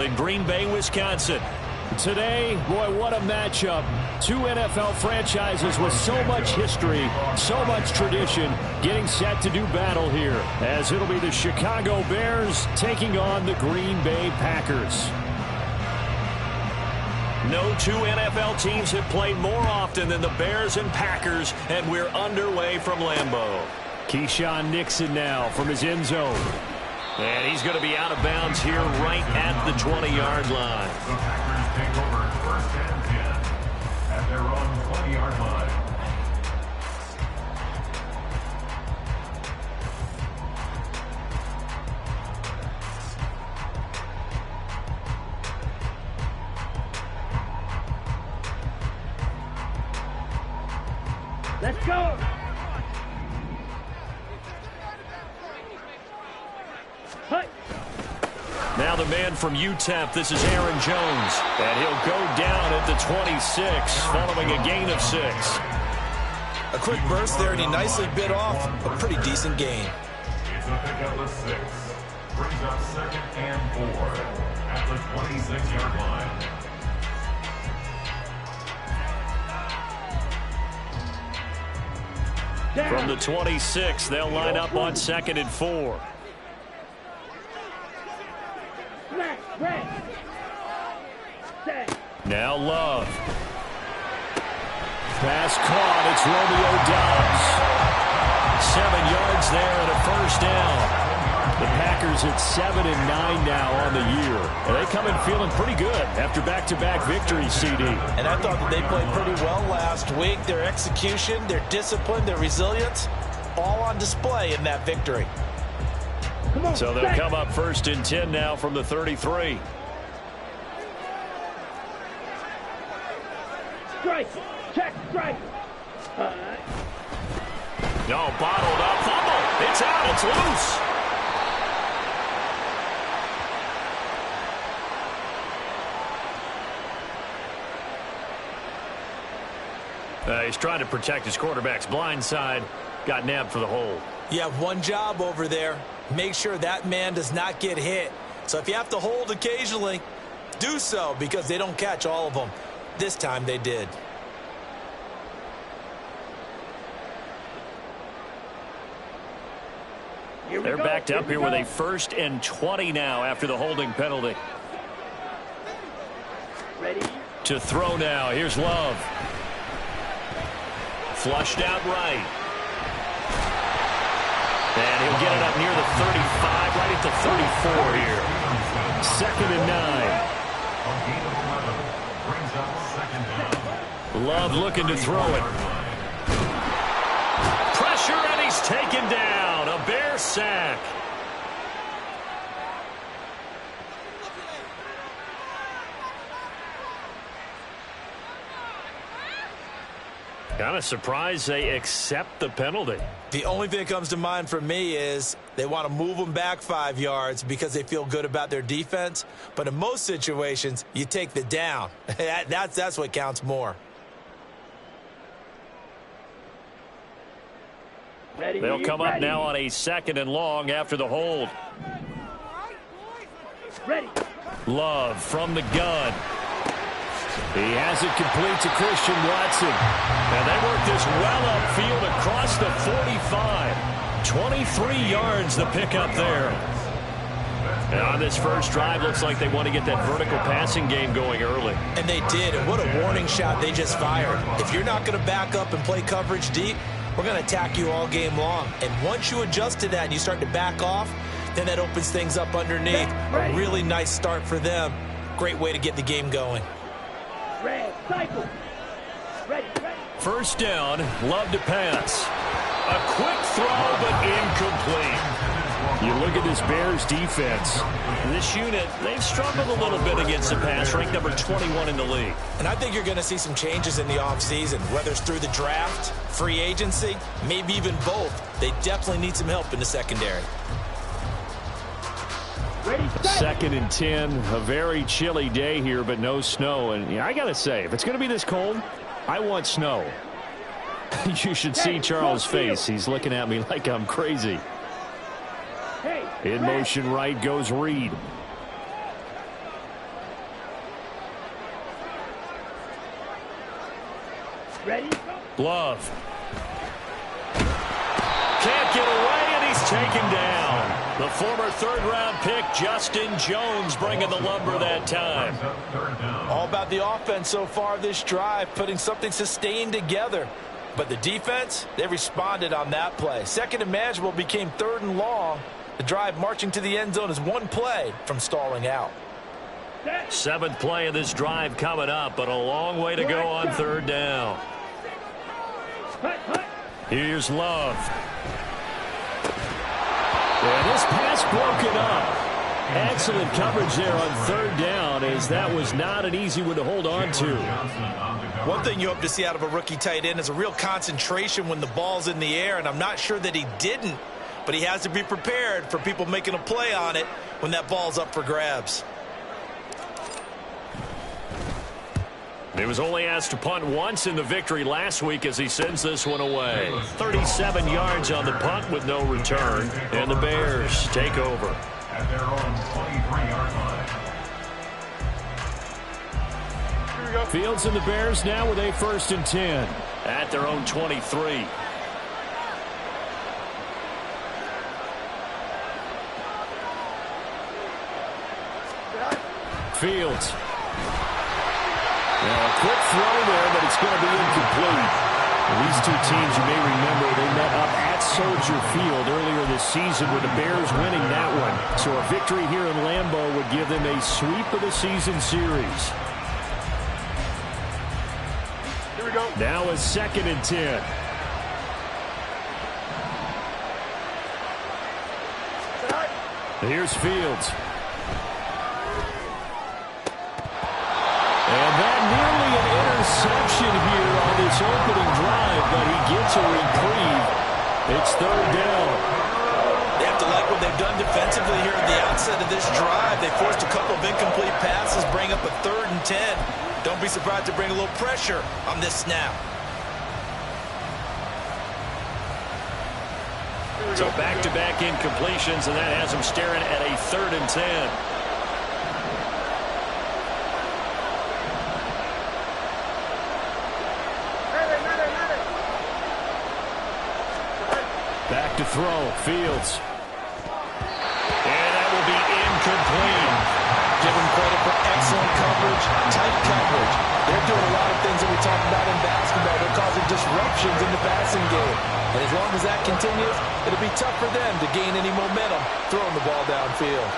In Green Bay, Wisconsin. Today, boy, what a matchup. Two NFL franchises with so much history, so much tradition, getting set to do battle here, as it'll be the Chicago Bears taking on the Green Bay Packers. No two NFL teams have played more often than the Bears and Packers, and we're underway from Lambeau. Keyshawn Nixon now from his end zone. And he's going to be out of bounds here right at the 20-yard line. The Packers take over first and 10 at their own 20-yard line. Let's go! Now the man from UTEP, this is Aaron Jones. And he'll go down at the 26, following a gain of 6. A quick burst there, and he nicely bit off a pretty decent gain. It's a pickup of 6. Brings up 2nd and 4 at the 26-yard line. From the 26, they'll line up on 2nd and 4. Now Love. Pass caught. It's Romeo Doubs. 7 yards there and a first down. The Packers at 7-9 now on the year. And they come in feeling pretty good after back-to-back victories, CD. And I thought that they played pretty well last week. Their execution, their discipline, their resilience, all on display in that victory. So they'll come up 1st and 10 now from the 33. Strike. Check. Strike. No, bottled up. Fumble. It's out. It's loose. He's trying to protect his quarterback's blind side. Got nabbed for the hold. You have one job over there. Make sure that man does not get hit. So if you have to hold occasionally, do so, because they don't catch all of them. This time they did. They're backed up here with a 1st and 20 now after the holding penalty. Ready? To throw now. Here's Love. Flushed out right. And he'll get it up near the 35, right at the 34 here. 2nd and 9. Love looking to throw it. Pressure, and he's taken down. A Bear sack. Kind of surprised they accept the penalty. The only thing that comes to mind for me is they want to move them back 5 yards because they feel good about their defense. But in most situations, you take the down. That's what counts more. Ready? They'll come up now on a 2nd and long after the hold. Ready. Love from the gun. He has it complete to Christian Watson. And they work this well upfield across the 45. 23 yards the pickup there. And on this first drive, looks like they want to get that vertical passing game going early. And they did, and what a warning shot they just fired. If you're not going to back up and play coverage deep, we're going to attack you all game long. And once you adjust to that and you start to back off, then that opens things up underneath. A really nice start for them. Great way to get the game going. Red, cycle. Ready. First down, Love to pass. A quick throw, but incomplete. You look at this Bears defense. This unit, they've struggled a little bit against the pass, ranked number 21 in the league. And I think you're going to see some changes in the offseason, whether it's through the draft, free agency, maybe even both. They definitely need some help in the secondary. Ready, 2nd and 10, a very chilly day here, but no snow. And I got to say, if it's going to be this cold, I want snow. You should see Charles' face. He's looking at me like I'm crazy. In motion right goes Reed. Ready? Love. Can't get away, and he's taken down. The former third-round pick, Justin Jones, bringing the lumber that time. All about the offense so far this drive, putting something sustained together. But the defense, they responded on that play. Second and manageable became third and long. The drive marching to the end zone is one play from stalling out. Seventh play of this drive coming up, but a long way to go on third down. Here's Love. And this pass broken up. Excellent coverage there on third down, as that was not an easy one to hold on to. One thing you hope to see out of a rookie tight end is a real concentration when the ball's in the air, and I'm not sure that he didn't, but he has to be prepared for people making a play on it when that ball's up for grabs. He was only asked to punt once in the victory last week as he sends this one away. 37 yards on the punt with no return, and the Bears take over. At their own 23-yard line. Fields and the Bears now with a 1st and 10 at their own 23. Fields. Now a quick throw there, but it's going to be incomplete. These two teams, you may remember, they met up at Soldier Field earlier this season with the Bears winning that one. So a victory here in Lambeau would give them a sweep of the season series. Here we go. Now a 2nd and 10. Here's Fields. And that nearly an interception here on this opening drive, but he gets a reprieve. It's third down. They have to like what they've done defensively here at the outset of this drive. They forced a couple of incomplete passes, bring up a 3rd and 10. Don't be surprised to bring a little pressure on this snap. So back-to-back incompletions, and that has them staring at a 3rd and 10. Back to throw, Fields. And that will be incomplete. Give them credit for excellent coverage, tight coverage. They're doing a lot of things that we talked about in basketball. They're causing disruptions in the passing game. And as long as that continues, it'll be tough for them to gain any momentum throwing the ball downfield.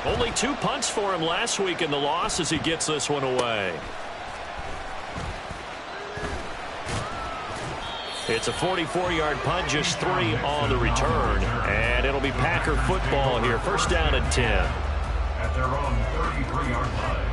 Only 2 punts for him last week in the loss as he gets this one away. It's a 44-yard punt, just 3 on the return. And it'll be Packer football here. 1st down and 10. At their own 33-yard line.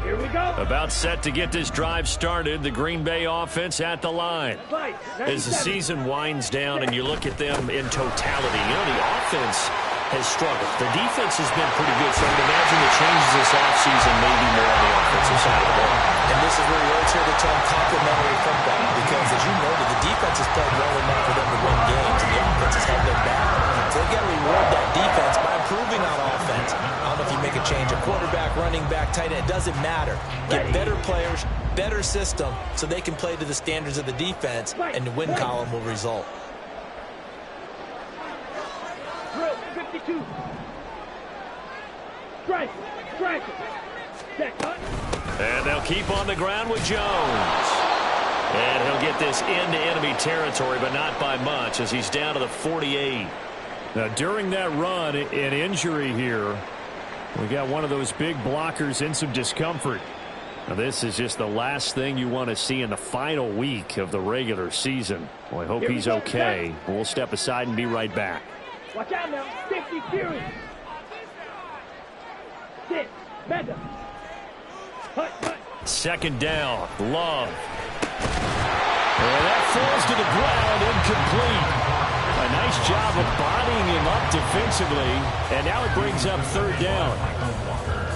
Here we go. About set to get this drive started. The Green Bay offense at the line. Fight. As the season winds down and you look at them in totality, you know, the offense has struggled. The defense has been pretty good, so I would imagine the changes this offseason may be more on the offensive side of the ball. And this is where you always hear the term complementary football, because as you noted, the defense has played well enough for them to win games, and the offense has held them back. So they've got to reward that defense by improving on offense. I don't know if you make a change, a quarterback, running back, tight end, it doesn't matter. Get better players, better system, so they can play to the standards of the defense, and the win column will result. Drill 52. Strike. Strike. Set cut. And they'll keep on the ground with Jones. And he'll get this into enemy territory, but not by much, as he's down to the 48. Now, during that run, an injury here. We got one of those big blockers in some discomfort. Now, this is just the last thing you want to see in the final week of the regular season. Well, I hope he's okay. We'll step aside and be right back. Watch out now. 50 Fury. Sit. Mega. Hut, hut. 2nd down. Love. And that falls to the ground, incomplete. A nice job of bodying him up defensively, and now it brings up third down.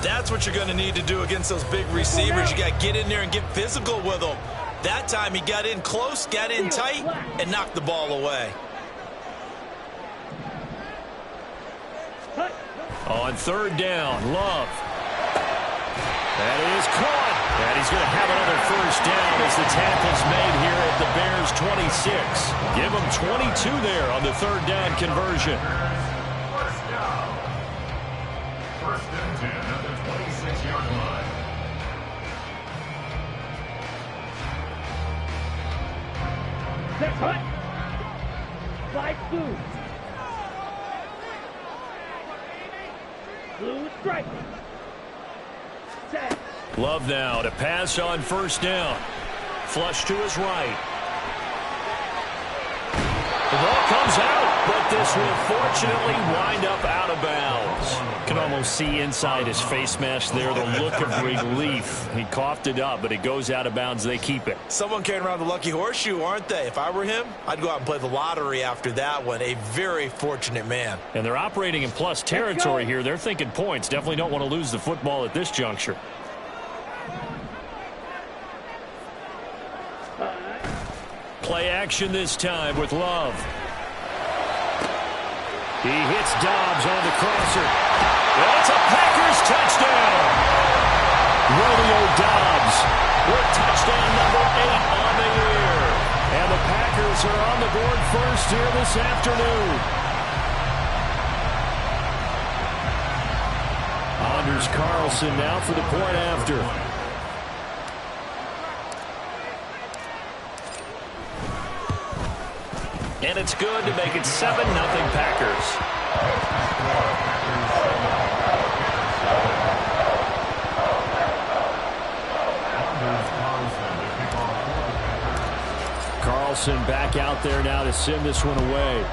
That's what you're going to need to do against those big receivers. You got to get in there and get physical with them. That time he got in close, got in tight, and knocked the ball away. On third down, Love. That is caught. And he's going to have another first down as the tackle's made here at the Bears 26. Give them 22 there on the third down conversion. First down. First and 10 at the 26-yard line. Set hut. Slide blue. Blue striking. Set. Love now to pass on first down. Flush to his right. The ball comes out, but this will fortunately wind up out of bounds. Can almost see inside his face mask there the look of relief. He coughed it up, but it goes out of bounds. They keep it. Someone carrying around the lucky horseshoe, aren't they? If I were him, I'd go out and play the lottery after that one. A very fortunate man. And they're operating in plus territory here. They're thinking points. Definitely don't want to lose the football at this juncture. Play action this time with Love. He hits Dobbs on the crosser. And it's a Packers touchdown. Romeo Dobbs with touchdown number 8 on the year. And the Packers are on the board first here this afternoon. Anders Carlson now for the point after. And it's good to make it 7-0 Packers. Carlson back out there now to send this one away.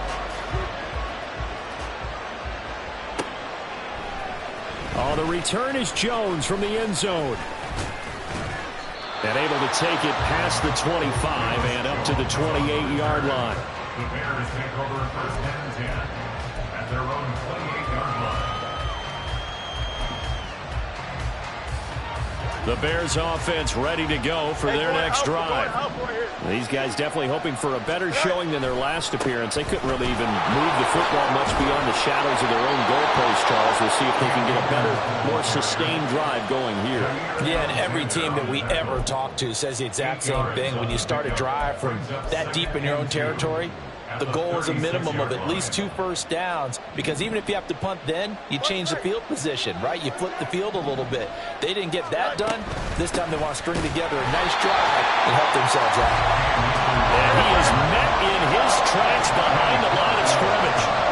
Oh, the return is Jones from the end zone. And able to take it past the 25 and up to the 28-yard line. The Bears take over first and 10 at their own 28-yard line. The Bears offense ready to go for their next drive. These guys definitely hoping for a better showing than their last appearance. They couldn't really even move the football much beyond the shadows of their own goalpost, Charles. We'll see if they can get a better, more sustained drive going here. Yeah, and every team that we ever talk to says the exact same thing. When you start a drive from that deep in your own territory, the goal is a minimum of at least 2 first downs, because even if you have to punt then, you change the field position, right? You flip the field a little bit. They didn't get that done. This time they want to string together a nice drive and help themselves out. And he is met in his tracks behind the line of scrimmage.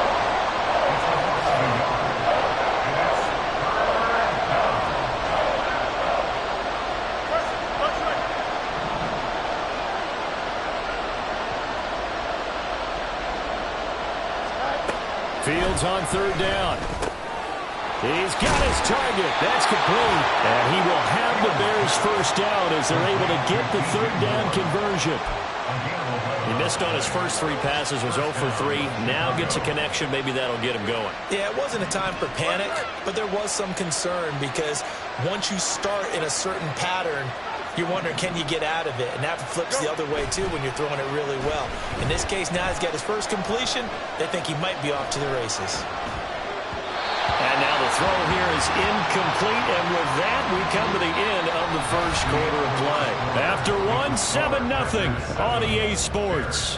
Fields on third down. He's got his target. That's complete. And he will have the Bears first down as they're able to get the third down conversion. He missed on his first 3 passes, was 0 for 3. Now gets a connection. Maybe that'll get him going. Yeah, it wasn't a time for panic, but there was some concern, because once you start in a certain pattern, you're wondering, can you get out of it? And that flips the other way, too, when you're throwing it really well. In this case, now he's got his first completion. They think he might be off to the races. And now the throw here is incomplete. And with that, we come to the end of the first quarter of play. After one, 7-0 on EA Sports.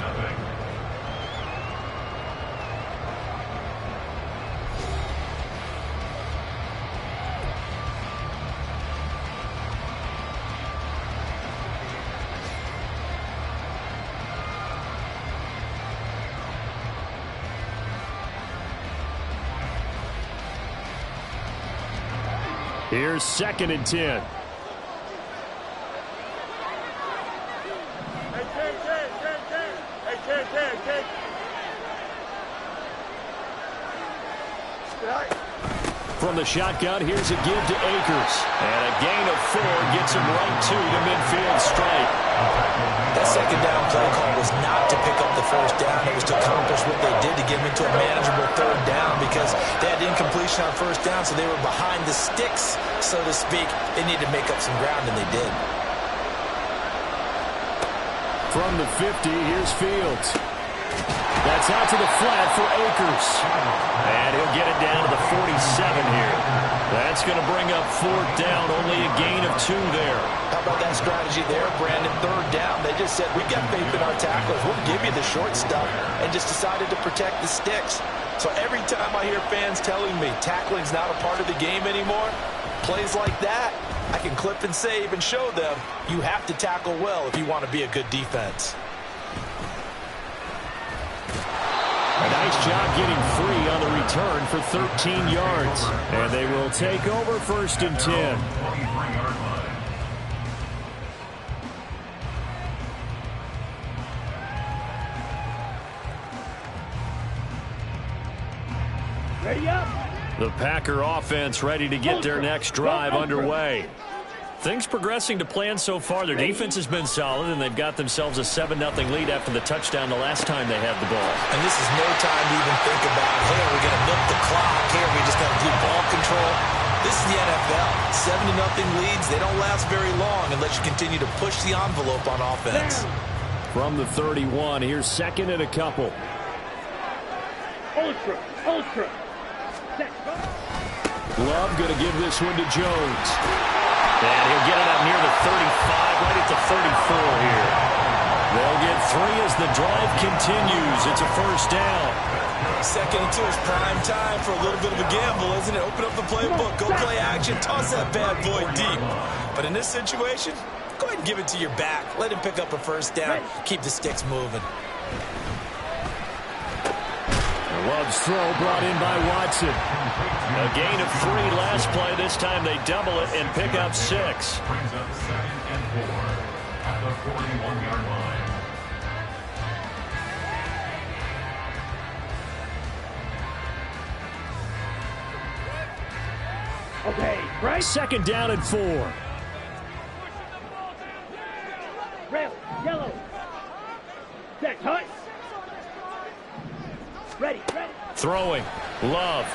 Here's 2nd and 10. From the shotgun, here's a give to Akers. And a gain of 4 gets him right to the midfield stripe. That second down play call was not to pick up the first down. It was to accomplish what they did to get him into a manageable third down. completion on first down, so they were behind the sticks, so to speak. They needed to make up some ground, and they did. From the 50, here's Fields. That's out to the flat for Akers. And he'll get it down to the 47 here. That's going to bring up fourth down, only a gain of 2 there. How about that strategy there, Brandon? Third down, they just said, we got faith in our tacklers. We'll give you the short stuff, and just decided to protect the sticks. So every time I hear fans telling me tackling's not a part of the game anymore, plays like that, I can clip and save and show them you have to tackle well if you want to be a good defense. A nice job getting free on the return for 13 yards. And they will take over first and 10. Ready up. The Packer offense ready to get their next drive underway. Things progressing to plan so far. Their defense has been solid, and they've got themselves a 7-0 lead after the touchdown the last time they had the ball. And this is no time to even think about, hey, are we going to milk the clock? Hey, are we just going to do ball control? This is the NFL. 7-0 leads, they don't last very long unless you continue to push the envelope on offense. From the 31, here's second and a couple. Ultra. Set. Love going to give this one to Jones. And he'll get it up near the 35, right at the 34 here. They'll get 3 as the drive continues. It's a first down. Second and 2 is prime time for a little bit of a gamble, isn't it? Open up the playbook, go play action, toss that bad boy deep. But in this situation, go ahead and give it to your back. Let him pick up a first down. Keep the sticks moving. Love's throw brought in by Watson. A gain of 3 last play. This time they double it and pick up 6. Brings up 2nd and 4 at the 41-yard line. Okay, right. Second down and 4. Rail. Yellow. Set. Hut. Ready. Throwing. Love.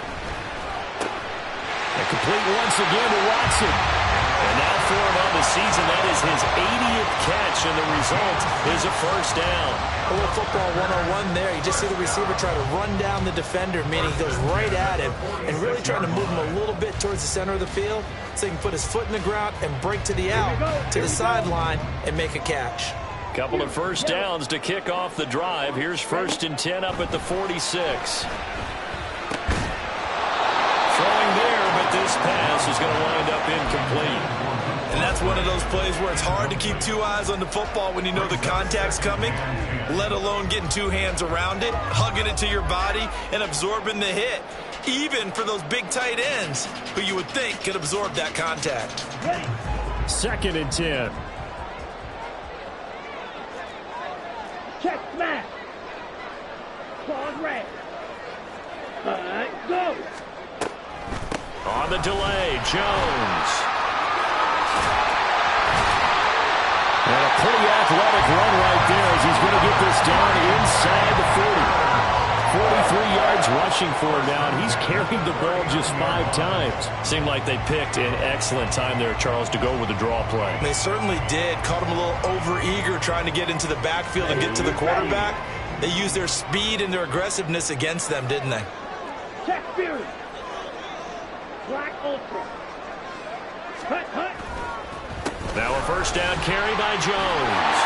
And complete once again to Watson. And now for him on the season, that is his 80th catch, and the result is a first down. A little football 101 there. You just see the receiver try to run down the defender, meaning he goes right at him and really trying to move him a little bit towards the center of the field so he can put his foot in the ground and break to the out, to the sideline, and make a catch. Couple of first downs to kick off the drive. Here's first and 10 up at the 46. Throwing there, but this pass is going to wind up incomplete. And that's one of those plays where it's hard to keep 2 eyes on the football when you know the contact's coming, let alone getting 2 hands around it, hugging it to your body, and absorbing the hit. Even for those big tight ends who you would think could absorb that contact. Second and 10. Check smash. Claws red. Go. On the delay, Jones. And a pretty athletic run right there as he's going to get this down inside the 40. 43 yards rushing for him now, and he's carried the ball just 5 times. Seemed like they picked an excellent time there, Charles, to go with the draw play. They certainly did. Caught him a little over-eager trying to get into the backfield and get to the quarterback. They used their speed and their aggressiveness against them, didn't they? Check Fury. Black Ultra. Hut. Now a first down carry by Jones.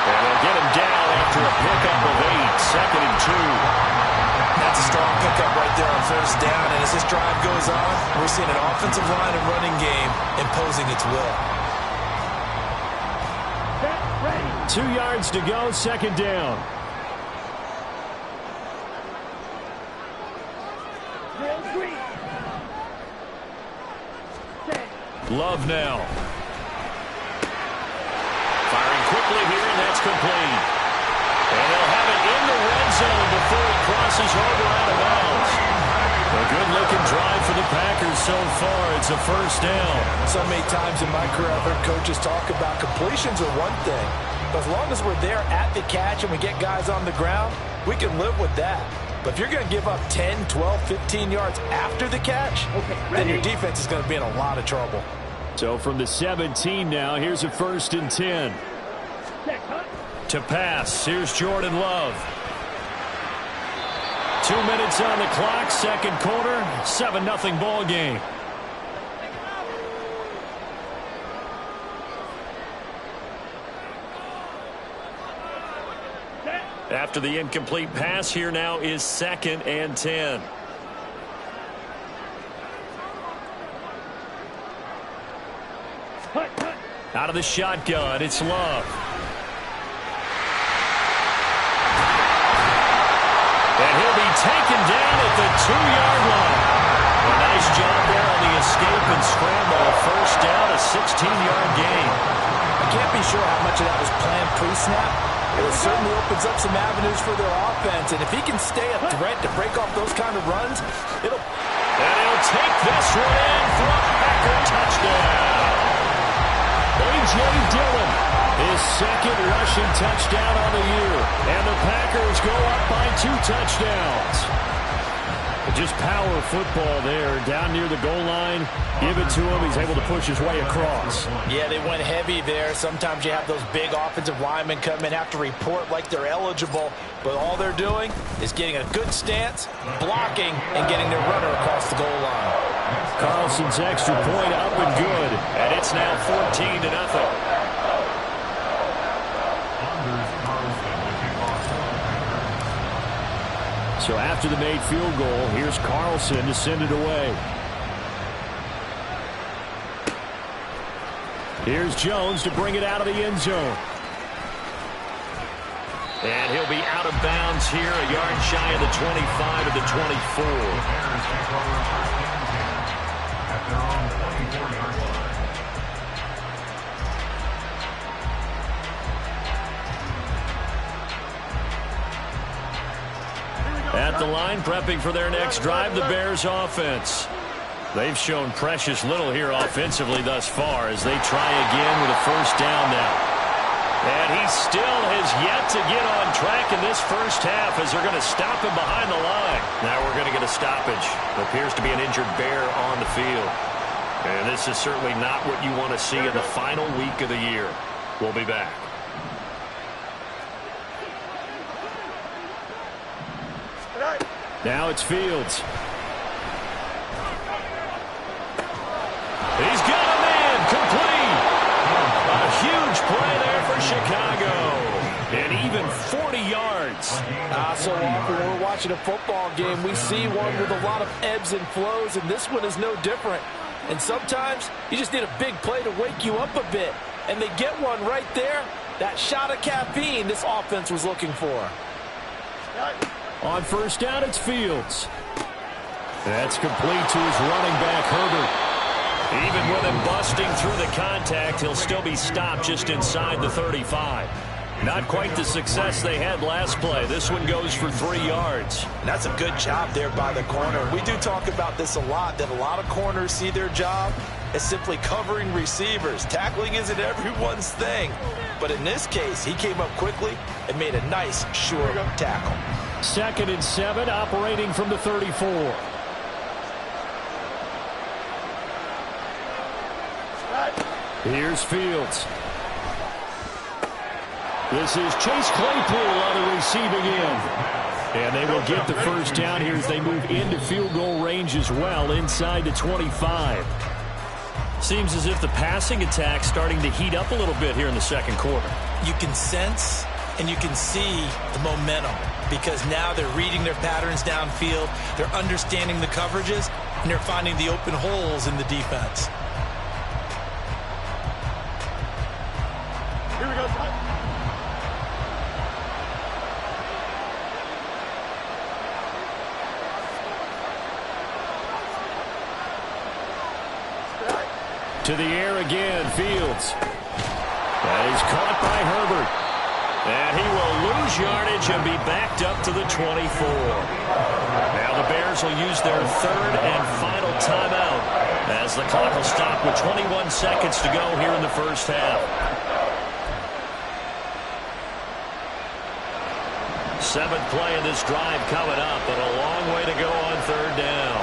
And they'll get him down after a pickup of 8. Second and 2. That's a strong pickup right there on first down. And as this drive goes on, we're seeing an offensive line and running game imposing its will. Set. Ready. 2 yards to go, second down. Drill green. Set. Love now. Firing quickly here, and that's complete. And they'll have it in the red zone before he crosses over out of bounds. A good-looking drive for the Packers so far. It's a first down. So many times in my career, I've heard coaches talk about completions are one thing. But as long as we're there at the catch and we get guys on the ground, we can live with that. But if you're going to give up 10, 12, 15 yards after the catch, then your defense is going to be in a lot of trouble. So from the 17 now, here's a 1st and 10. To pass, here's Jordan Love. 2 minutes on the clock, second quarter, 7-0 ball game. After the incomplete pass, here now is 2nd and 10. Out of the shotgun, it's Love. And he'll be taken down at the 2-yard line. A nice job there on the escape and scramble. A 1st down, a 16-yard gain. I can't be sure how much of that was planned pre-snap. It certainly opens up some avenues for their offense. And if he can stay a threat to break off those kind of runs, it'll... And he'll take this one in for a Packer touchdown. A.J. Dillon, his 2nd rushing touchdown on the year. And the Packers go up by 2 touchdowns. Just power football there, down near the goal line. Give it to him. He's able to push his way across. Yeah, they went heavy there. Sometimes you have those big offensive linemen come in, have to report like they're eligible. But all they're doing is getting a good stance, blocking, and getting their runner across the goal line. Carlson's extra point up and good. And it's now 14-0. So after the made field goal, here's Carlson to send it away. Here's Jones to bring it out of the end zone. And he'll be out of bounds here, a yard shy of the 25 of the 24. At their own 24-yard line. At the line, prepping for their next drive, the Bears offense. They've shown precious little here offensively thus far as they try again with a 1st down now. And he still has yet to get on track in this 1st half as they're going to stop him behind the line. Now we're going to get a stoppage. It appears to be an injured Bear on the field. And this is certainly not what you want to see in the final week of the year. We'll be back. Now it's Fields. He's got a man complete. A huge play there for Chicago. And even 40 yards. So often when we're watching a football game, we see one with a lot of ebbs and flows, and this one is no different. And sometimes you just need a big play to wake you up a bit. And they get one right there. That shot of caffeine this offense was looking for. On 1st down, it's Fields. That's complete to his running back, Herbert. Even with him busting through the contact, he'll still be stopped just inside the 35. Not quite the success they had last play. This one goes for 3 yards. And that's a good job there by the corner. We do talk about this a lot, that a lot of corners see their job as simply covering receivers. Tackling isn't everyone's thing. But in this case, he came up quickly and made a nice, sure tackle. 2nd and 7, operating from the 34. Here's Fields. This is Chase Claypool on the receiving end. And they will get the 1st down here as they move into field goal range as well, inside the 25. Seems as if the passing attack's starting to heat up a little bit here in the 2nd quarter. You can sense and you can see the momentum because now they're reading their patterns downfield, they're understanding the coverages, and they're finding the open holes in the defense. Here we go. To the air again, Fields. That is caught by Herbert. And he will lose yardage and be backed up to the 24. Now the Bears will use their 3rd and final timeout as the clock will stop with 21 seconds to go here in the 1st half. 7th play of this drive coming up, but a long way to go on 3rd down.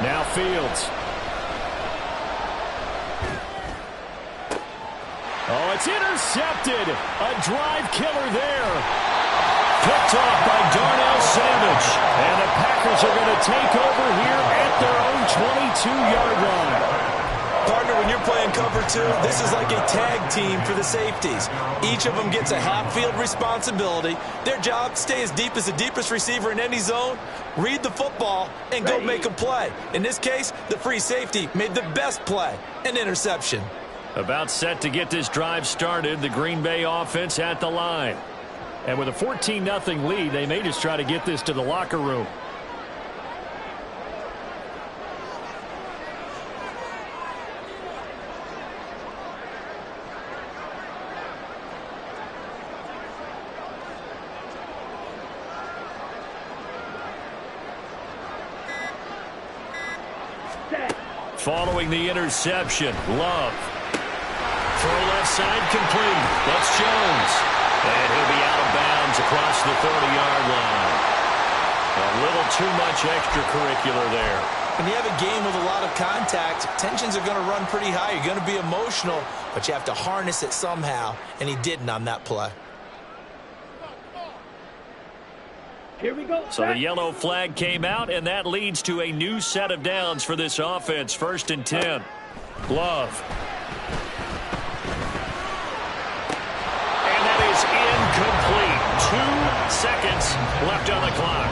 Now Fields. Oh, it's intercepted. A drive killer there. Picked off by Darnell Savage. And the Packers are going to take over here at their own 22-yard line. Partner, when you're playing cover 2, this is like a tag team for the safeties. Each of them gets a half-field responsibility. Their job, stay as deep as the deepest receiver in any zone, read the football, and go make a play. In this case, the free safety made the best play, an interception. About set to get this drive started, the Green Bay offense at the line. And with a 14-0 lead, they may just try to get this to the locker room. Following the interception, Love. Throw left side complete. That's Jones. And he'll be out of bounds across the 30-yard line. A little too much extracurricular there. When you have a game with a lot of contact, tensions are going to run pretty high. You're going to be emotional, but you have to harness it somehow, and he didn't on that play. Here we go. So the yellow flag came out, and that leads to a new set of downs for this offense. 1st and 10. Love. And that is incomplete. 2 seconds left on the clock.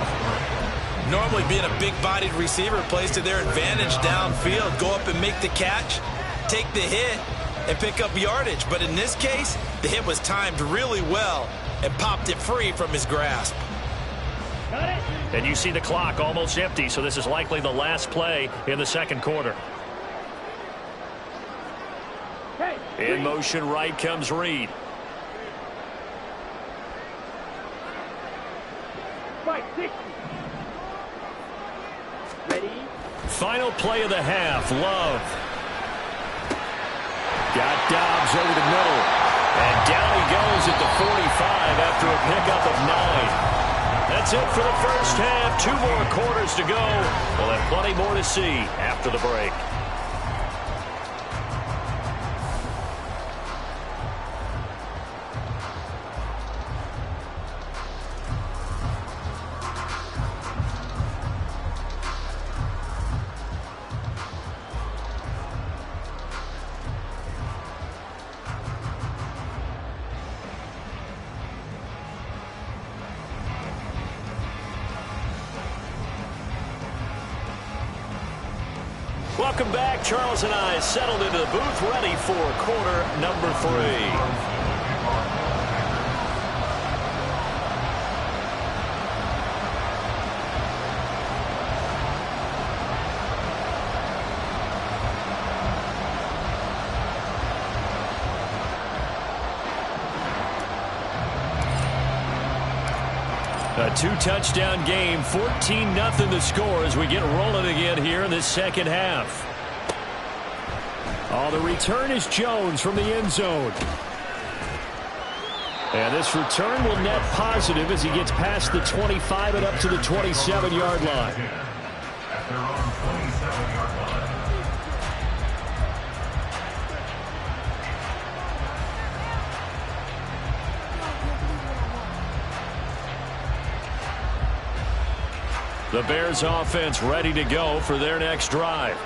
Normally, being a big-bodied receiver plays to their advantage downfield. Go up and make the catch, take the hit, and pick up yardage. But in this case, the hit was timed really well and popped it free from his grasp. And you see the clock almost empty, so this is likely the last play in the 2nd quarter. In motion right comes Reed. Ready? Final play of the half. Love. Got Dobbs over the middle. And down he goes at the 45 after a pickup of 9. That's it for the first half. 2 more quarters to go. We'll have plenty more to see after the break. Welcome back. Charles and I settled into the booth, ready for quarter number 3. A 2-touchdown game, 14-0 the score as we get rolling again here in this 2nd half. Oh, the return is Jones from the end zone. And this return will net positive as he gets past the 25 and up to the 27-yard line. At their own 27-yard line. The Bears offense ready to go for their next drive.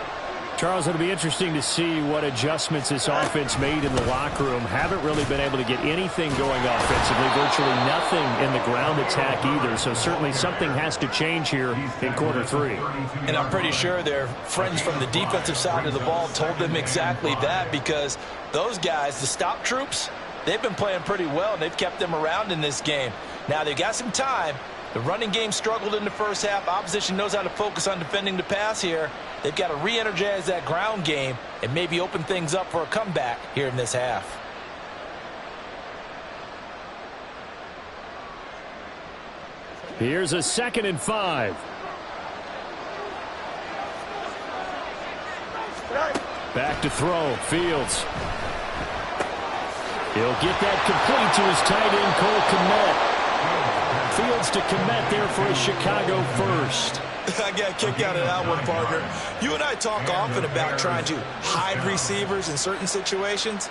Charles, it'll be interesting to see what adjustments this offense made in the locker room. Haven't really been able to get anything going offensively, virtually nothing in the ground attack either. So certainly something has to change here in quarter 3. And I'm pretty sure their friends from the defensive side of the ball told them exactly that, because those guys, the stop troops, they've been playing pretty well, and they've kept them around in this game. Now they've got some time. The running game struggled in the first half. Opposition knows how to focus on defending the pass here. They've got to re-energize that ground game and maybe open things up for a comeback here in this half. Here's a 2nd and 5. Back to throw. Fields. He'll get that complete to his tight end, Cole Kmet. Fields to Kmet there for a Chicago first. I got a kick out of that one, partner. You and I talk often about trying to hide receivers in certain situations,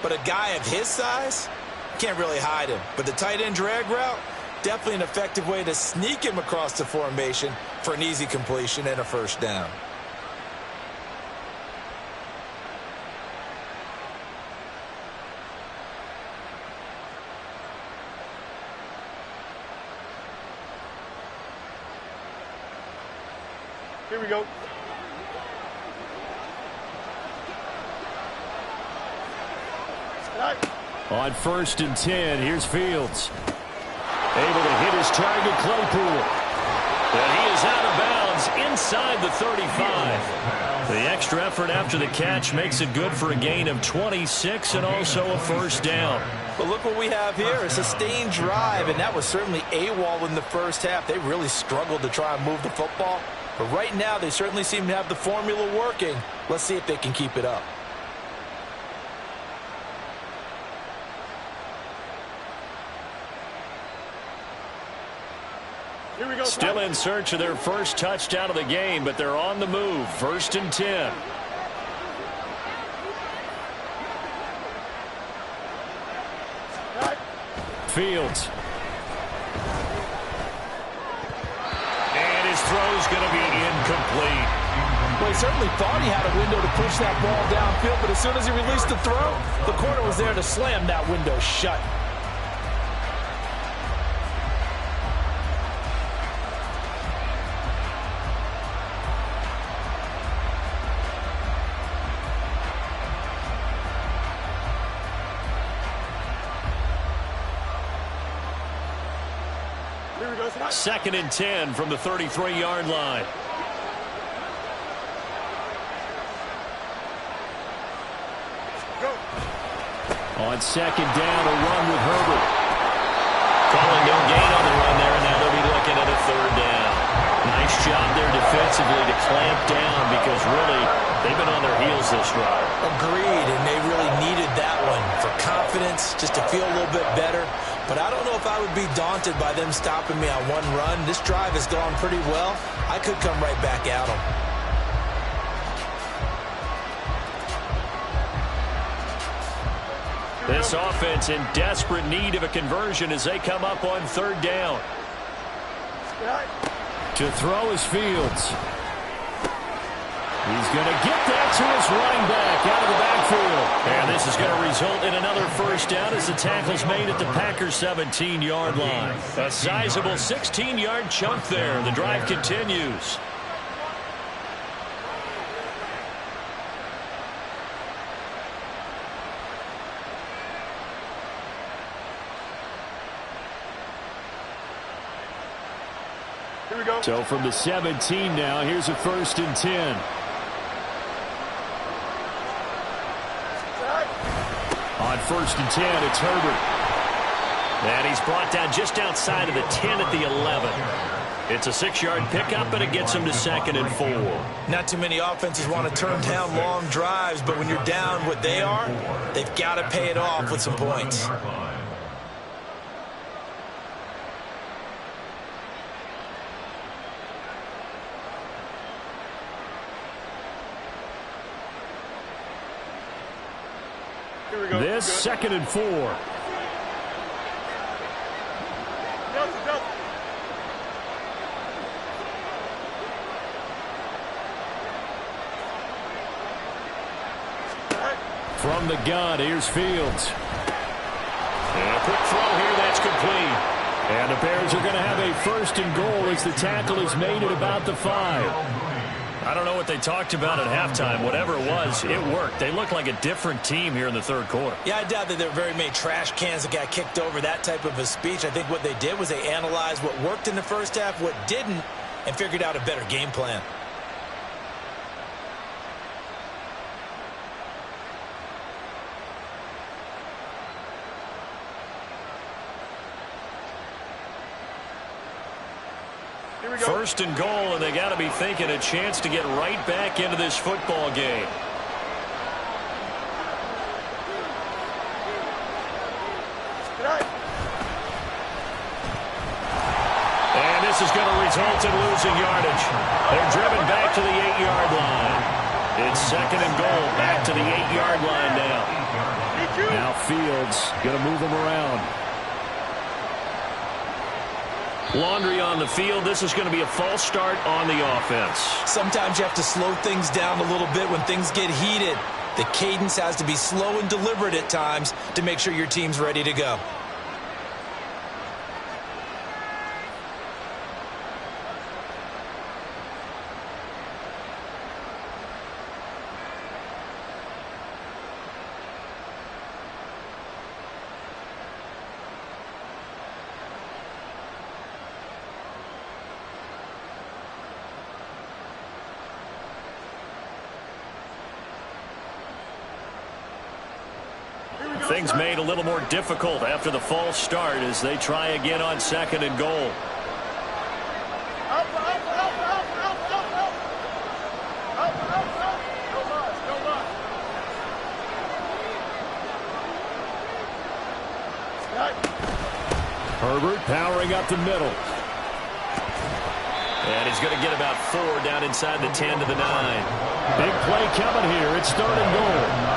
but a guy of his size can't really hide him. But the tight end drag route, definitely an effective way to sneak him across the formation for an easy completion and a first down. Here we go. On 1st and 10, here's Fields. Able to hit his target, Claypool. And he is out of bounds inside the 35. The extra effort after the catch makes it good for a gain of 26 and also a first down. But look what we have here, a sustained drive, and that was certainly AWOL in the first half. They really struggled to try and move the football. But right now, they certainly seem to have the formula working. Let's see if they can keep it up. Here we go. Still in search of their first touchdown of the game, but they're on the move. 1st and 10. Fields. And his throw's going to be incomplete. Well, he certainly thought he had a window to push that ball downfield, but as soon as he released the throw, the corner was there to slam that window shut. Here we go. 2nd and 10 from the 33-yard line. On 2nd down, a run with Herbert. Calling no gain on the run there, and now they'll be looking at a 3rd down. Nice job there defensively to clamp down because really they've been on their heels this drive. Agreed, and they really needed that one for confidence, just to feel a little bit better. But I don't know if I would be daunted by them stopping me on one run. This drive has gone pretty well. I could come right back at them. This offense in desperate need of a conversion as they come up on 3rd down. To throw is Fields. He's going to get that to his running back out of the backfield. And this is going to result in another first down as the tackle's made at the Packers' 17-yard line. A sizable 16-yard chunk there. The drive continues. Here we go. So from the 17 now, here's a 1st and 10. On 1st and 10, it's Herbert. And he's brought down just outside of the 10 at the 11. It's a 6-yard pickup, and it gets him to 2nd and 4. Not too many offenses want to turn down long drives, but when you're down what they are, they've got to pay it off with some points. This 2nd and 4. From the gun, here's Fields. And a quick throw here, that's complete. And the Bears are going to have a 1st and goal as the tackle is made at about the 5. I don't know what they talked about at halftime. Whatever it was, it worked. They look like a different team here in the 3rd quarter. Yeah, I doubt that there were very many trash cans that got kicked over, that type of a speech. I think what they did was they analyzed what worked in the first half, what didn't, and figured out a better game plan. we go. First and goal, and they got to be thinking a chance to get right back into this football game. And this is going to result in losing yardage. They're driven back to the 8-yard line. It's second and goal, back to the 8-yard line now. Now Fields going to move them around. Laundry on the field. This is going to be a false start on the offense. Sometimes you have to slow things down a little bit when things get heated. The cadence has to be slow and deliberate at times to make sure your team's ready to go. Things made a little more difficult after the false start as they try again on second and goal. Herbert powering up the middle. And he's going to get about 4 down inside the 10 to the 9. Big play coming here. It's third and goal.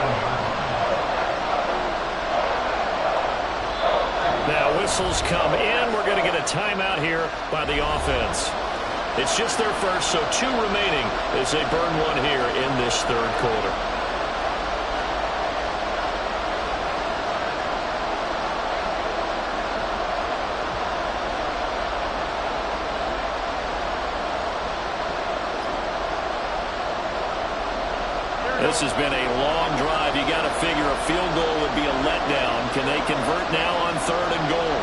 Now whistles come in. We're going to get a timeout here by the offense. It's just their first, so 2 remaining as they burn one here in this third quarter. This has been a long drive. You got to figure a field goal would be a letdown. Can they convert now on third and goal?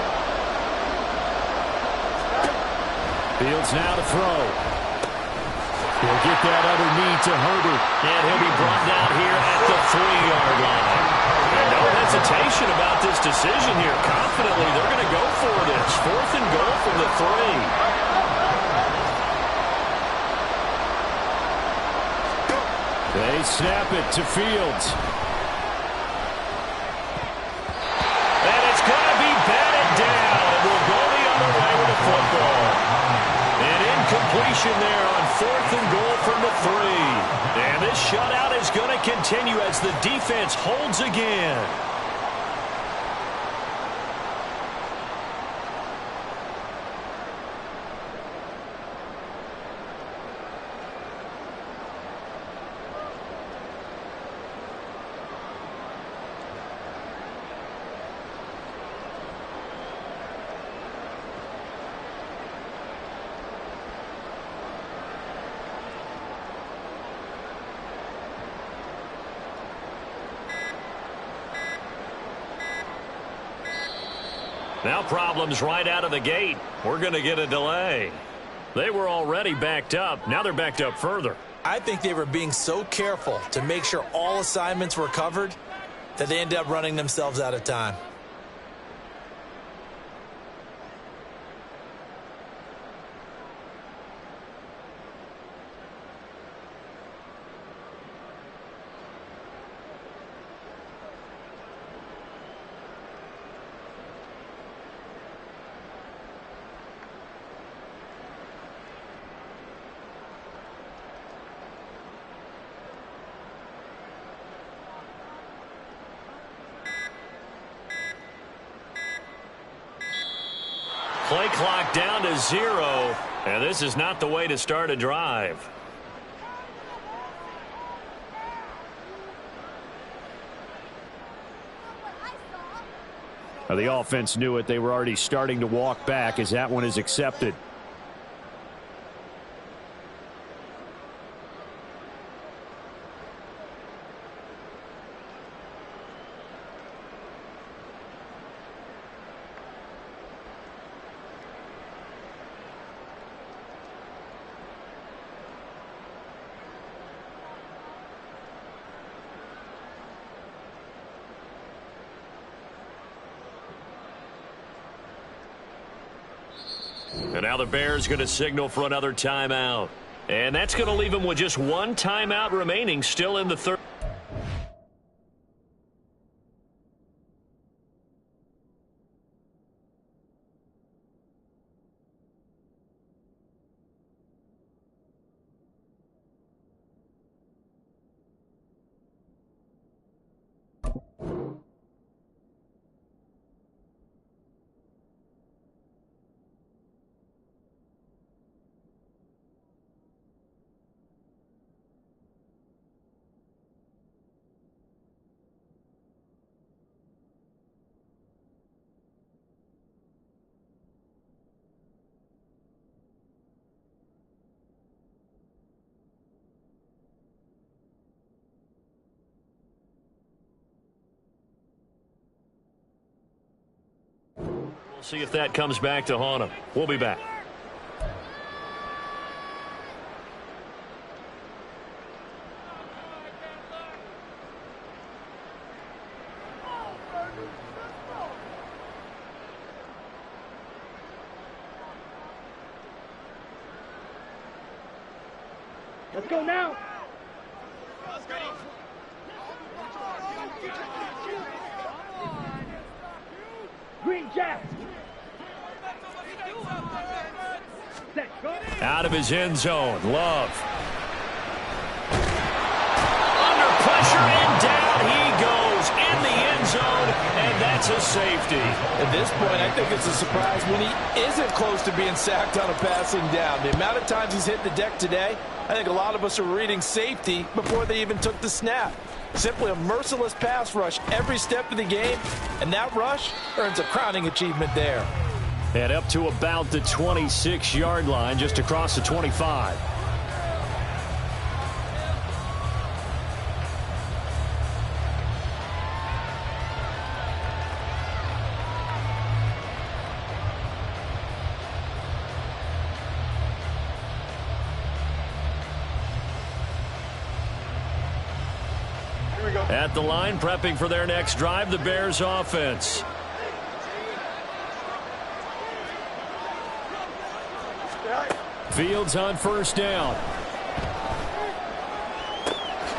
Fields now to throw. He'll get that underneath to Herbert. And he'll be brought down here at the 3-yard line. And no hesitation about this decision here. Confidently, they're going to go for this. Fourth and goal from the 3. They snap it to Fields. And it's going to be batted down. And we'll go the other way with the football. An incompletion there on fourth and goal from the 3. And this shutout is going to continue as the defense holds again. Now problems right out of the gate. We're going to get a delay. They were already backed up. Now they're backed up further. I think they were being so careful to make sure all assignments were covered that they ended up running themselves out of time. Play clock down to 0, and this is not the way to start a drive. Now, the offense knew it. They were already starting to walk back as that one is accepted. And now the Bears going to signal for another timeout. And that's going to leave them with just one timeout remaining, still in the third. We'll see if that comes back to haunt him. We'll be back. Let's go now. Green Jack. Out of his end zone, Love. Under pressure and down he goes in the end zone, and that's a safety. At this point, I think it's a surprise when he isn't close to being sacked on a passing down. The amount of times he's hit the deck today, I think a lot of us are reading safety before they even took the snap. Simply a merciless pass rush every step of the game, and that rush earns a crowning achievement there. And up to about the 26-yard line, just across the 25. At the line, prepping for their next drive, the Bears offense. Fields on first down.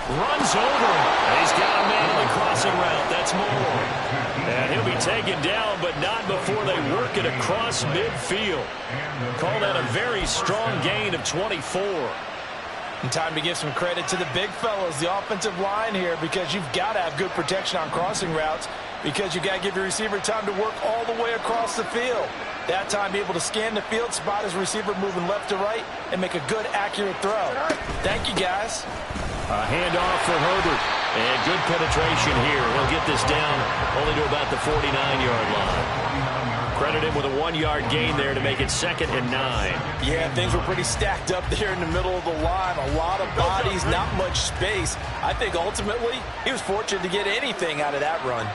Runs over him. He's got a man on the crossing route. That's Moore. And he'll be taken down, but not before they work it across midfield. Call that a very strong gain of 24. And time to give some credit to the big fellas, the offensive line here, because you've got to have good protection on crossing routes, because you've got to give your receiver time to work all the way across the field. That time, be able to scan the field, spot his receiver moving left to right, and make a good, accurate throw. Thank you, guys. A handoff for Herbert. And good penetration here. He'll get this down only to about the 49-yard line. Credit him with a 1-yard gain there to make it 2nd and 9. Yeah, things were pretty stacked up there in the middle of the line. A lot of bodies, not much space. I think ultimately he was fortunate to get anything out of that run.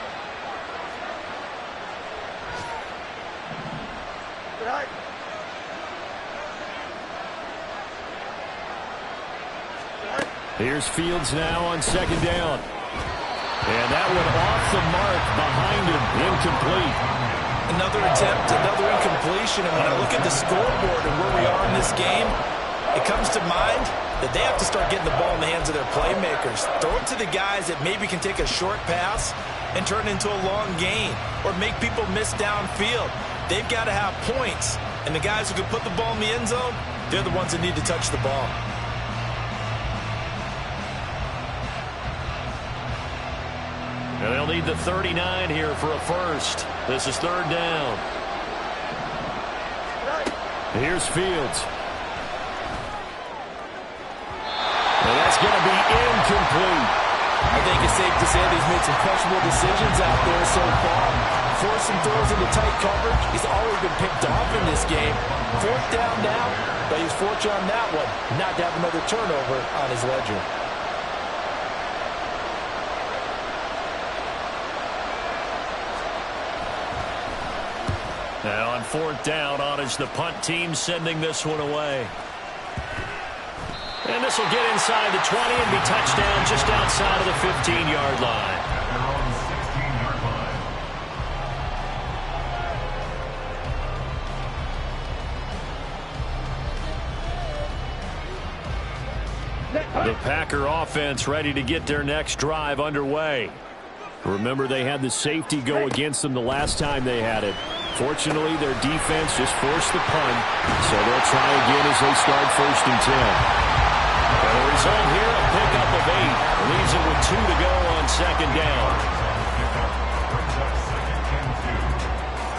Here's Fields now on 2nd down. And that one off the mark behind him. Incomplete. Another attempt, another incompletion. And when I look at the scoreboard and where we are in this game, it comes to mind that they have to start getting the ball in the hands of their playmakers. Throw it to the guys that maybe can take a short pass and turn it into a long gain or make people miss downfield. They've got to have points. And the guys who can put the ball in the end zone, they're the ones that need to touch the ball. And they'll need the 39 here for a first. This is 3rd down. Here's Fields. And that's going to be incomplete. I think it's safe to say that he's made some questionable decisions out there so far. Forced some throws into tight coverage. He's already been picked off in this game. 4th down now, but he's fortunate on that one not to have another turnover on his ledger. Now on 4th down, on is the punt team sending this one away. And this will get inside the 20 and be touchdown just outside of the 15-yard line. At their own 16-yard line. The Packer offense ready to get their next drive underway. Remember, they had the safety go against them the last time they had it. Fortunately, their defense just forced the punt, so they'll try again as they start 1st and 10. And the result here, a pickup of 8. Leaves it with 2 to go on 2nd down. Brings up 2nd and 2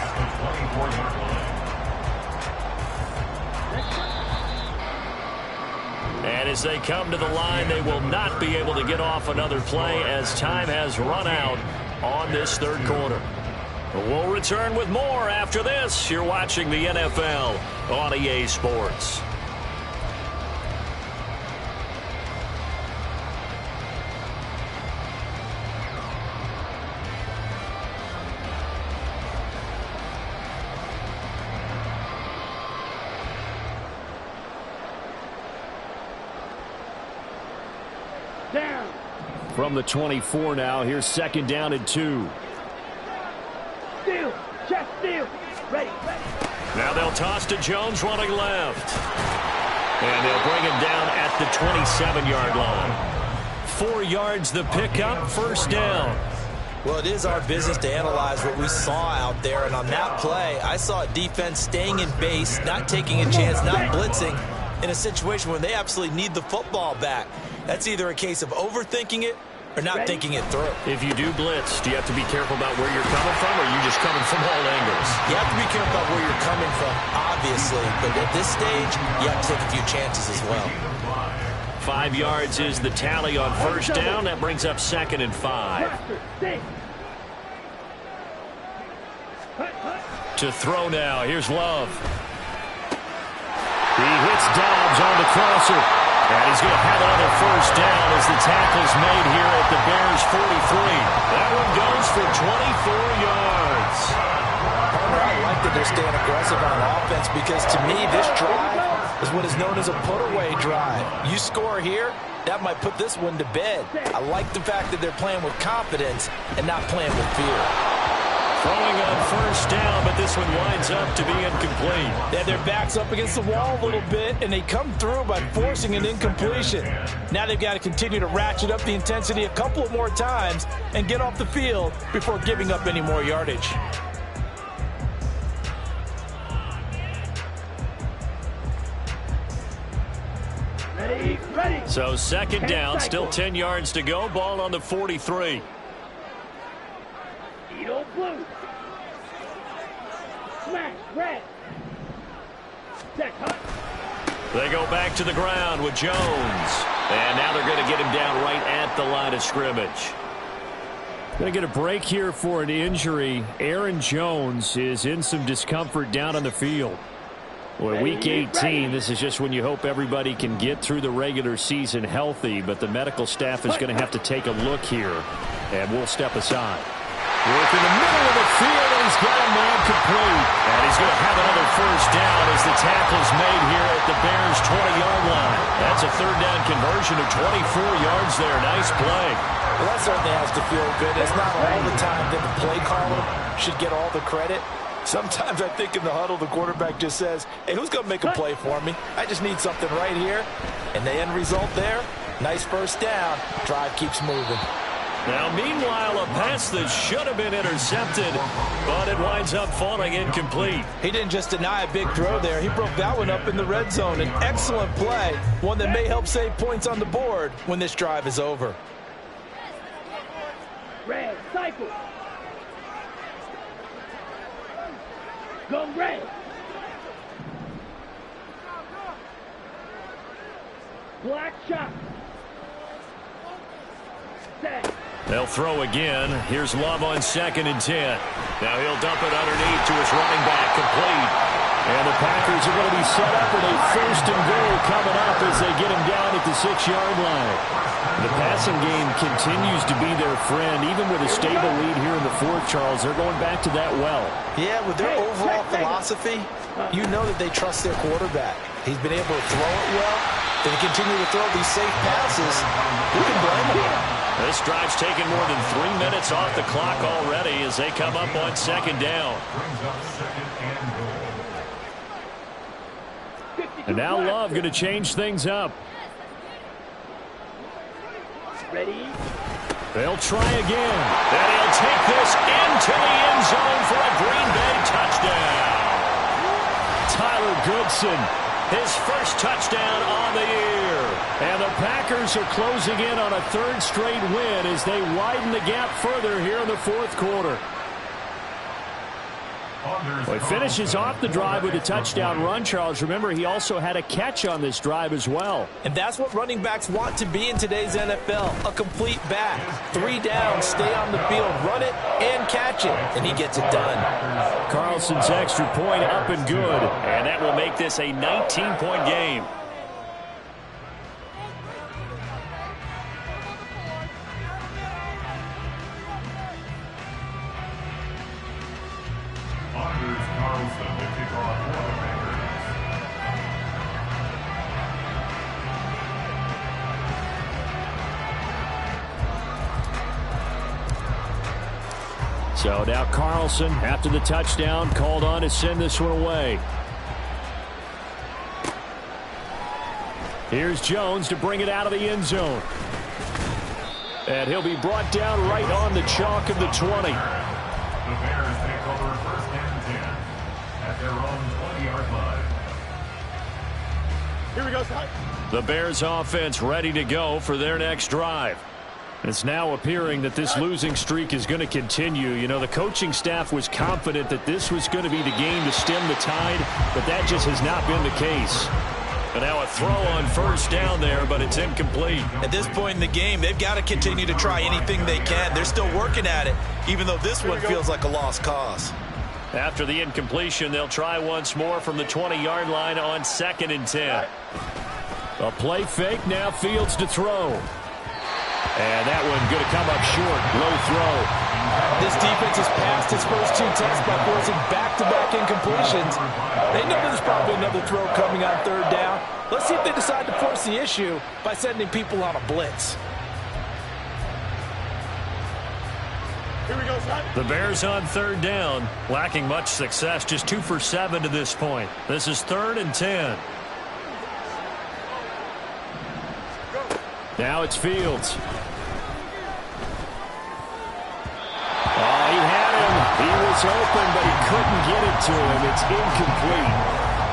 at the 24-yard line. And as they come to the line, they will not be able to get off another play as time has run out on this 3rd quarter. We'll return with more after this. You're watching the NFL on EA Sports. Down. From the 24 now, here's 2nd down and 2. Steal. Check steal. Ready. Now they'll toss to Jones running left. And they'll bring him down at the 27-yard line. 4 yards the pickup, 1st down. Well, it is our business to analyze what we saw out there, and on that play, I saw a defense staying in base, not taking a chance, not blitzing, in a situation where they absolutely need the football back. That's either a case of overthinking it or not thinking it through. If you do blitz, do you have to be careful about where you're coming from, or are you just coming from all angles? You have to be careful about where you're coming from, obviously, but at this stage, you have to take a few chances as well. 5 yards is the tally on 1st down. That brings up 2nd and 5. To throw now. Here's Love. He hits Dobbs on the crosser. And he's going to have another 1st down as the tackle's made here at the Bears 43. That one goes for 24 yards. I like that they're staying aggressive on offense because, to me, this drive is what is known as a put-away drive. You score here, that might put this one to bed. I like the fact that they're playing with confidence and not playing with fear. Throwing on 1st down, but this one winds up to be incomplete. They had their backs up against the wall a little bit, and they come through by forcing an incompletion. Now they've got to continue to ratchet up the intensity a couple of more times and get off the field before giving up any more yardage. Ready. So 2nd down, still 10 yards to go. Ball on the 43. Edo blue. Smash red. Check hut. They go back to the ground with Jones. And now they're going to get him down right at the line of scrimmage. Going to get a break here for an injury. Aaron Jones is in some discomfort down on the field. Well, week 18, this is just when you hope everybody can get through the regular season healthy, but the medical staff is going to have to take a look here, and we'll step aside. Work in the middle of the field, and he's got him now complete. And he's going to have another 1st down as the tackle's made here at the Bears' 20-yard line. That's a 3rd down conversion of 24 yards there. Nice play. Well, that certainly has to feel good. It's not all the time that the play caller should get all the credit. Sometimes I think in the huddle, the quarterback just says, hey, who's going to make a play for me? I just need something right here. And the end result there, nice 1st down. Drive keeps moving. Now, meanwhile, a pass that should have been intercepted, but it winds up falling incomplete. He didn't just deny a big throw there. He broke that one up in the red zone. An excellent play, one that may help save points on the board when this drive is over. Red cycle. Go red. Black shot. Set. They'll throw again. Here's Love on 2nd and 10. Now he'll dump it underneath to his running back, complete. And the Packers are going to be set up with a 1st and goal coming up as they get him down at the 6-yard line. The passing game continues to be their friend. Even with a stable lead here in the 4th, Charles, they're going back to that well. Yeah, with their overall philosophy, you know that they trust their quarterback. He's been able to throw it well. They continue to throw these safe passes. Who can blame them? This drive's taken more than 3 minutes off the clock already as they come up on 2nd down. And now Love going to change things up. Ready? They'll try again. And he'll take this into the end zone for a Green Bay touchdown. Tyler Goodson, his first touchdown on the year. And the Packers are closing in on a third straight win as they widen the gap further here in the fourth quarter. Well, he finishes off the drive with a touchdown run, Charles. Remember, he also had a catch on this drive as well. And that's what running backs want to be in today's NFL, a complete back. 3 down, stay on the field, run it, and catch it. And he gets it done. Carlson's extra point up and good. And that will make this a 19-point game. Anders Carlson, the kickoff for the Packers. So now Carlson, after the touchdown, called on to send this one away. Here's Jones to bring it out of the end zone. And he'll be brought down right on the chalk of the 20. The Bears take over first and 10 at their own 20-yard line. Here we go, son. The Bears offense ready to go for their next drive. It's now appearing that this losing streak is going to continue. You know, the coaching staff was confident that this was going to be the game to stem the tide, but that just has not been the case. And now a throw on first down there, but it's incomplete. At this point in the game, they've got to continue to try anything they can. They're still working at it, even though this one feels like a lost cause. After the incompletion, they'll try once more from the 20-yard line on 2nd and 10. A play fake, now Fields to throw. And that one going to come up short. Low throw. This defense has passed its first 2 tests by forcing back-to-back incompletions. They know there's probably another throw coming on 3rd down. Let's see if they decide to force the issue by sending people on a blitz. Here we go, son. The Bears on 3rd down, lacking much success, just 2 for 7 to this point. This is 3rd and 10. Now it's Fields. Oh, he had him. He was open, but he couldn't get it to him. It's incomplete.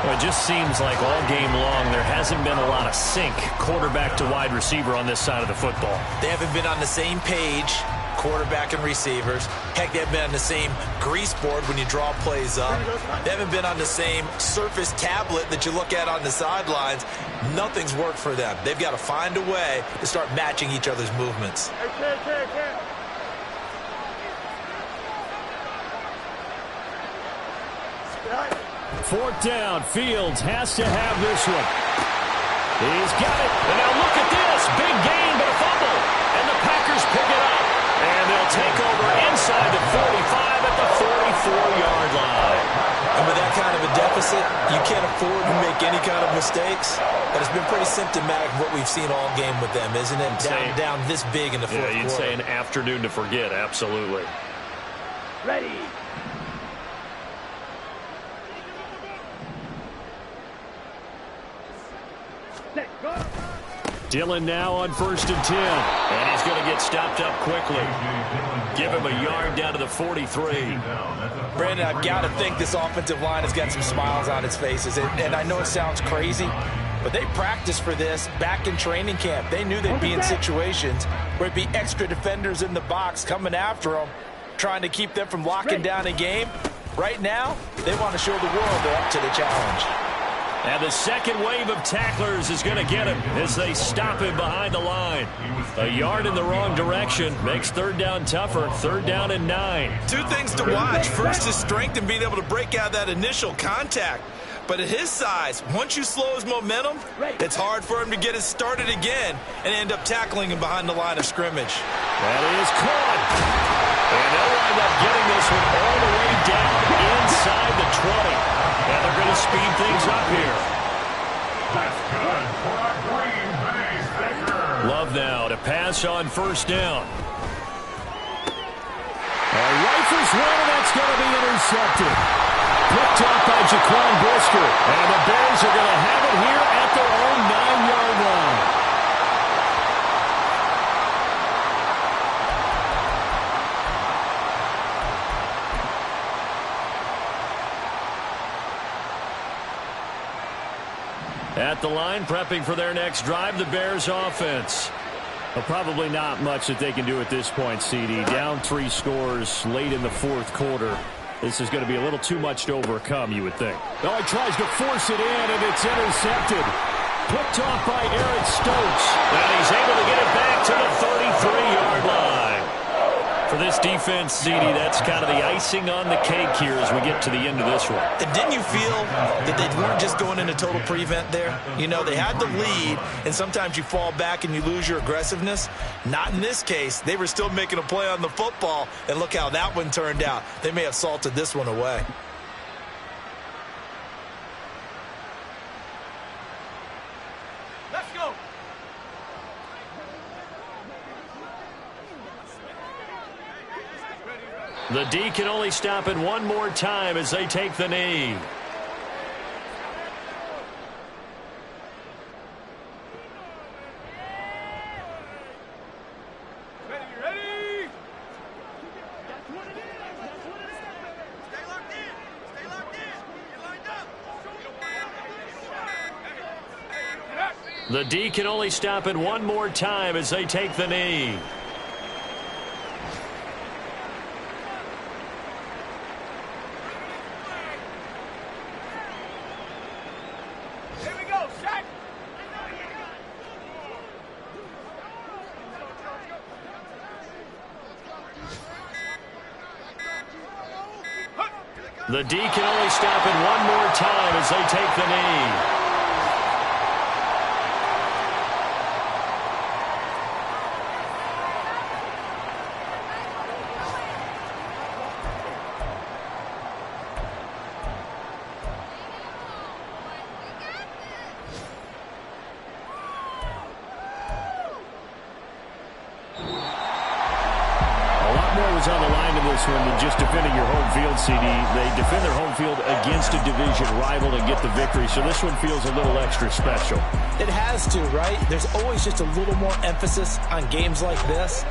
Well, it just seems like all game long there hasn't been a lot of sync quarterback to wide receiver on this side of the football. They haven't been on the same page, quarterback and receivers. Heck, they haven't been on the same grease board when you draw plays up. They haven't been on the same surface tablet that you look at on the sidelines. Nothing's worked for them. They've got to find a way to start matching each other's movements. Fourth down, Fields has to have this one. He's got it. And now look at this. Big gain, but a fumble. And the Packers pick it up. And they'll take over inside the 45 at the 44-yard line. And with that kind of a deficit, you can't afford to make any kind of mistakes. But it's been pretty symptomatic of what we've seen all game with them, isn't it? Down this big in the fourth quarter. You'd say an afternoon to forget, absolutely. Ready. Set, go. Dillon now on 1st and 10. And he's going to get stopped up quickly. Give him a yard down to the 43. Brandon, I've got to think this offensive line has got some smiles on its faces. And I know it sounds crazy, but they practiced for this back in training camp. They knew they'd be in situations where it'd be extra defenders in the box coming after them, trying to keep them from locking down a game. Right now, they want to show the world they're up to the challenge. And the second wave of tacklers is going to get him as they stop him behind the line. A yard in the wrong direction makes 3rd down tougher. 3rd down and 9. 2 things to watch. First is strength and being able to break out that initial contact. But at his size, once you slow his momentum, it's hard for him to get it started again and end up tackling him behind the line of scrimmage. That is caught. And they'll wind up getting this one all the way down inside the 20. And they're going to speed things up here. That's good for a Green Bay Packer. Love now to pass on 1st down. Rifles one, and that's going to be intercepted. Picked up by Jaquan Brisker. And the Bears are going to have it here at their own 9-yard line. At the line, prepping for their next drive, the Bears offense. Well, probably not much that they can do at this point, CD. Down 3 scores late in the fourth quarter. This is going to be a little too much to overcome, you would think. Oh, he tries to force it in, and it's intercepted. Picked off by Eric Stokes. And he's able to get it back to the 33-yard line. For this defense, CD, that's kind of the icing on the cake here as we get to the end of this one. And didn't you feel that they weren't just going into total prevent there? You know, they had the lead, and sometimes you fall back and you lose your aggressiveness. Not in this case. They were still making a play on the football, and look how that one turned out. They may have salted this one away. Let's go. The D can only stop it one more time as they take the knee. Ready. That's what it is. Stay locked in. Get lined up. The D can only stop it one more time as they take the knee. Here we go. Set. The D can only stop it one more time as they take the knee. On the line in this one than just defending your home field, CD. They defend their home field against a division rival and get the victory, so this one feels a little extra special. It has to, right? There's always just a little more emphasis on games like this.